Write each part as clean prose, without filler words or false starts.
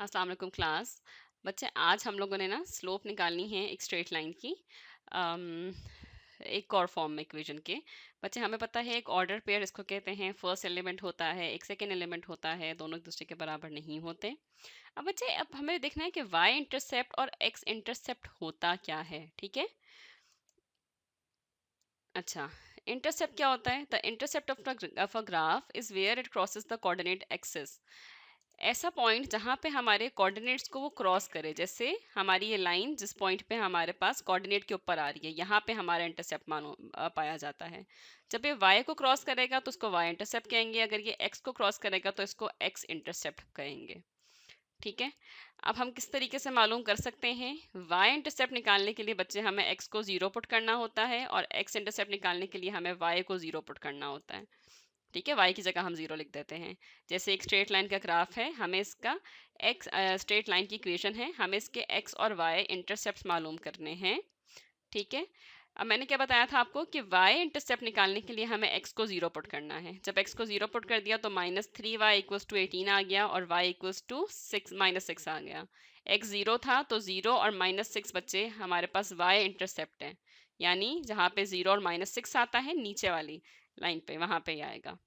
अस्सलाम वालेकुम क्लास। बच्चे आज हम लोगों ने ना स्लोप निकालनी है एक स्ट्रेट लाइन की। अम, एक और फॉर्म में इक्वेशन के। बच्चे हमें पता है एक ऑर्डर पेयर इसको कहते हैं। फर्स्ट एलिमेंट होता है, एक सेकेंड एलिमेंट होता है, दोनों एक दूसरे के बराबर नहीं होते। अब बच्चे अब हमें देखना है कि वाई इंटरसेप्ट और एक्स इंटरसेप्ट होता क्या है। ठीक है। अच्छा, इंटरसेप्ट क्या होता है? The intercept of a graph is where it crosses the coordinate axis. ऐसा पॉइंट जहाँ पे हमारे कोऑर्डिनेट्स को वो क्रॉस करे। जैसे हमारी ये लाइन जिस पॉइंट पे हमारे पास कोऑर्डिनेट के ऊपर आ रही है, यहाँ पे हमारा इंटरसेप्ट मानो पाया जाता है। जब ये y को क्रॉस करेगा तो उसको y इंटरसेप्ट कहेंगे, अगर ये x को क्रॉस करेगा तो इसको x इंटरसेप्ट कहेंगे। ठीक है। अब हम किस तरीके से मालूम कर सकते हैं? y इंटरसेप्ट निकालने के लिए बच्चे हमें x को 0 पुट करना होता है और x इंटरसेप्ट निकालने के लिए हमें y को 0 पुट करना होता है। ठीक है, y की जगह हम 0 लिख देते हैं। जैसे एक स्ट्रेट लाइन का ग्राफ है, हमें इसका x स्ट्रेट लाइन की इक्वेशन है, हमें इसके x और y इंटरसेप्ट मालूम करने हैं। ठीक है। अब मैंने क्या बताया था आपको कि y इंटरसेप्ट निकालने के लिए हमें x को 0 पुट करना है। जब x को 0 पुट कर दिया तो -3y इक्वल्स टू 18 आ गया और y इक्वल्स टू -6 आ गया। x 0 था तो 0 और -6 बच्चे हमारे पास y इंटरसेप्ट है, यानी जहाँ पे 0 और -6 आता है नीचे वाली लाइन पे वहाँ पे ही आएगा।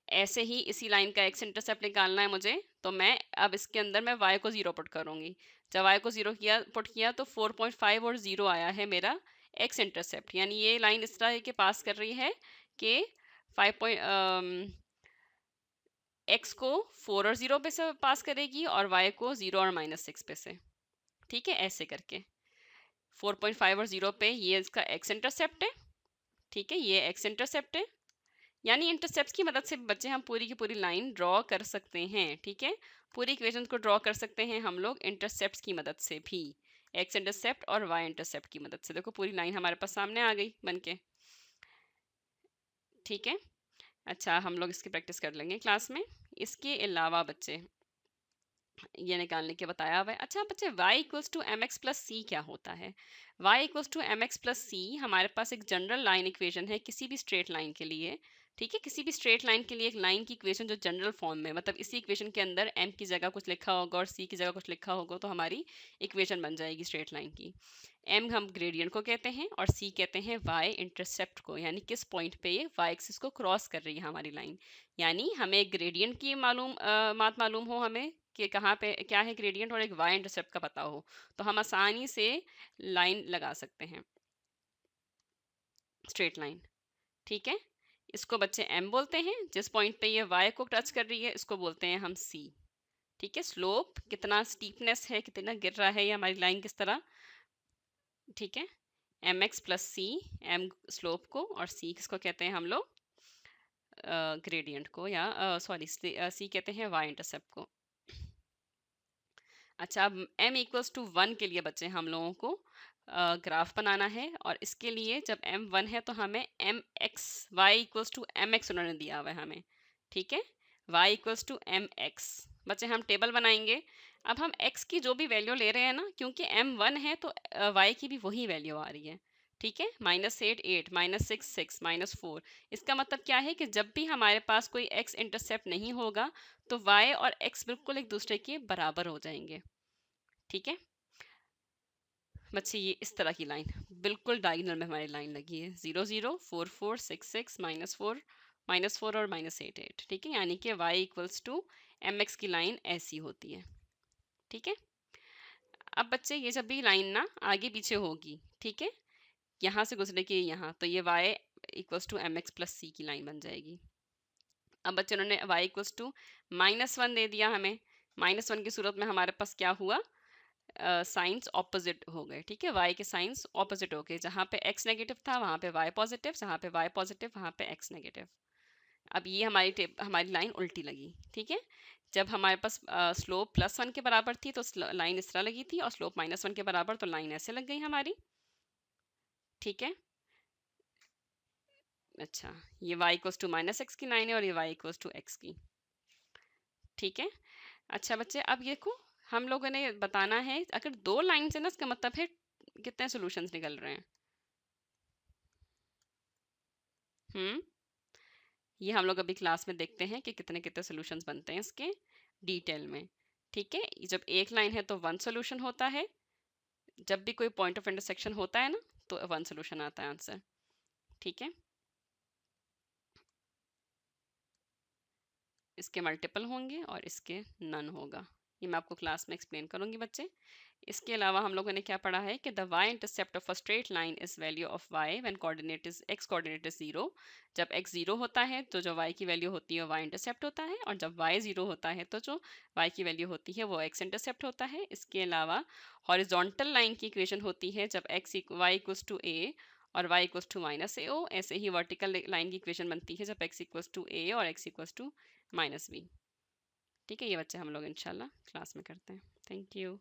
ऐसे ही इसी लाइन का x इंटरसेप्ट निकालना है मुझे, तो मैं अब इसके अंदर मैं y को 0 पुट करूंगी। जब y को 0 पुट किया तो 4.5 और 0 आया है मेरा x इंटरसेप्ट, यानी ये लाइन इस तरह के पास कर रही है कि 5 x को 4 और 0 पे से पास करेगी और y को 0 और -6 पे से। ठीक है, ऐसे करके 4.5 और 0 पे ये इसका x इंटरसेप्ट है। ठीक है, ये x इंटरसेप्ट है, यानी इंटरसेप्ट की मदद से बच्चे हम पूरी की पूरी लाइन ड्रॉ कर सकते हैं। ठीक है, पूरी इक्वेशन को ड्रॉ कर सकते हैं हम लोग इंटरसेप्ट की मदद से भी, एक्स इंटरसेप्ट और वाई इंटरसेप्ट की मदद से। देखो पूरी लाइन हमारे पास सामने आ गई बनके। ठीक है। अच्छा, हम लोग इसकी प्रैक्टिस कर लेंगे क्लास में। इसके अलावा बच्चे ये निकालने के बताया हुआ है। अच्छा बच्चे, y equals to M X plus C क्या होता है? y equals to M X plus C हमारे पास एक जनरल लाइन इक्वेशन है किसी भी स्ट्रेट लाइन के लिए। ठीक है, किसी भी स्ट्रेट लाइन के लिए एक लाइन की इक्वेशन जो जनरल फॉर्म में, मतलब इसी इक्वेशन के अंदर m की जगह कुछ लिखा होगा और c की जगह कुछ लिखा होगा तो हमारी इक्वेशन बन जाएगी स्ट्रेट लाइन की। m हम ग्रेडियंट को कहते हैं और c कहते हैं y इंटरसेप्ट को, यानी किस पॉइंट पे ये y एक्सिस को क्रॉस कर रही है हमारी लाइन। यानी हमें ग्रेडियंट की बात मालूम हो हमें कि कहाँ पे क्या है ग्रेडियंट, और एक वाई इंटरसेप्ट का पता हो, तो हम आसानी से लाइन लगा सकते हैं, स्ट्रेट लाइन। ठीक है, इसको बच्चे एम बोलते हैं। जिस पॉइंट पे ये वाई को टच कर रही है इसको बोलते हैं हम सी। ठीक है, स्लोप कितना स्टीपनेस है, कितना गिर रहा है ये हमारी लाइन किस तरह। ठीक है, एम एक्स प्लस सी, एम स्लोप को और सी किसको कहते हैं हम लोग, ग्रेडियंट को, या सॉरी सी कहते हैं वाई इंटरसेप्ट को। अच्छा, अब m इक्वल्स टू 1 के लिए बच्चे हम लोगों को ग्राफ बनाना है, और इसके लिए जब m 1 है तो हमें M X Y equals to M X उन्होंने दिया हुआ है हमें। ठीक है, y equals to M X. बच्चे हम टेबल बनाएंगे। अब हम x की जो भी वैल्यू ले रहे हैं ना, क्योंकि m 1 है तो y की भी वही वैल्यू आ रही है। ठीक है, -8 8, -6 6, -4। इसका मतलब क्या है कि जब भी हमारे पास कोई x इंटरसेप्ट नहीं होगा तो y और x बिल्कुल एक दूसरे के बराबर हो जाएंगे। ठीक है बच्चे, ये इस तरह की लाइन बिल्कुल डायगोनल में हमारी लाइन लगी है, 0 0 4 4 6 6 -4 और -8 8। ठीक है, यानी कि y equals to M X की लाइन ऐसी होती है। ठीक है, अब बच्चे ये जब भी लाइन ना आगे पीछे होगी, ठीक है, यहाँ से गुजरेगी यहाँ, तो ये y equals to M X plus C की लाइन बन जाएगी। अब बच्चे उन्होंने y इक्वल्स टू -1 दे दिया हमें। -1 की सूरत में हमारे पास क्या हुआ, साइंस ऑपोजिट हो गए। ठीक है, y के साइंस ऑपोजिट हो गए, जहाँ पे x नेगेटिव था वहाँ पे y पॉजिटिव, जहाँ पे y पॉजिटिव वहाँ पे x नेगेटिव। अब ये हमारी लाइन उल्टी लगी। ठीक है, जब हमारे पास स्लोप +1 के बराबर थी तो लाइन इस तरह लगी थी, और स्लोप -1 के बराबर तो लाइन ऐसे लग गई हमारी। ठीक है, अच्छा, ये y इक्वल्स टू -x की लाइन है और ये y इक्वल्स टू x की। ठीक है, अच्छा बच्चे, अब ये को हम लोगों ने बताना है, अगर दो लाइन से ना, इसका मतलब है कितने सॉल्यूशंस निकल रहे हैं। ये हम लोग अभी क्लास में देखते हैं कि कितने कितने सॉल्यूशंस बनते हैं इसके डिटेल में। ठीक है, जब एक लाइन है तो वन सोल्यूशन होता है, जब भी कोई पॉइंट ऑफ इंटरसेक्शन होता है ना तो वन सोल्यूशन आता है आंसर। ठीक है, इसके मल्टीपल होंगे और इसके नन होगा। ये मैं आपको क्लास में एक्सप्लेन करूंगी बच्चे। इसके अलावा हम लोगों ने क्या पढ़ा है कि the y intercept of a straight line is value of y when coordinate is x coordinate is 0। जब x 0 होता है तो जो y की वैल्यू होती है y इंटरसेप्ट होता है, और जब y 0 होता है तो जो y की वैल्यू होती है वो x इंटरसेप्ट होता है। इसके अलावा हॉरिजॉन्टल लाइन की इक्वेशन होती है जब y इक्वल्स टू a और y equals to minus A ओ। ऐसे ही वर्टिकल लाइन की इक्वेशन बनती है जब x इक्वल्स टू a और x equals to minus b। ठीक है, ये बच्चे हम लोग इंशाल्लाह क्लास में करते हैं। Thank you.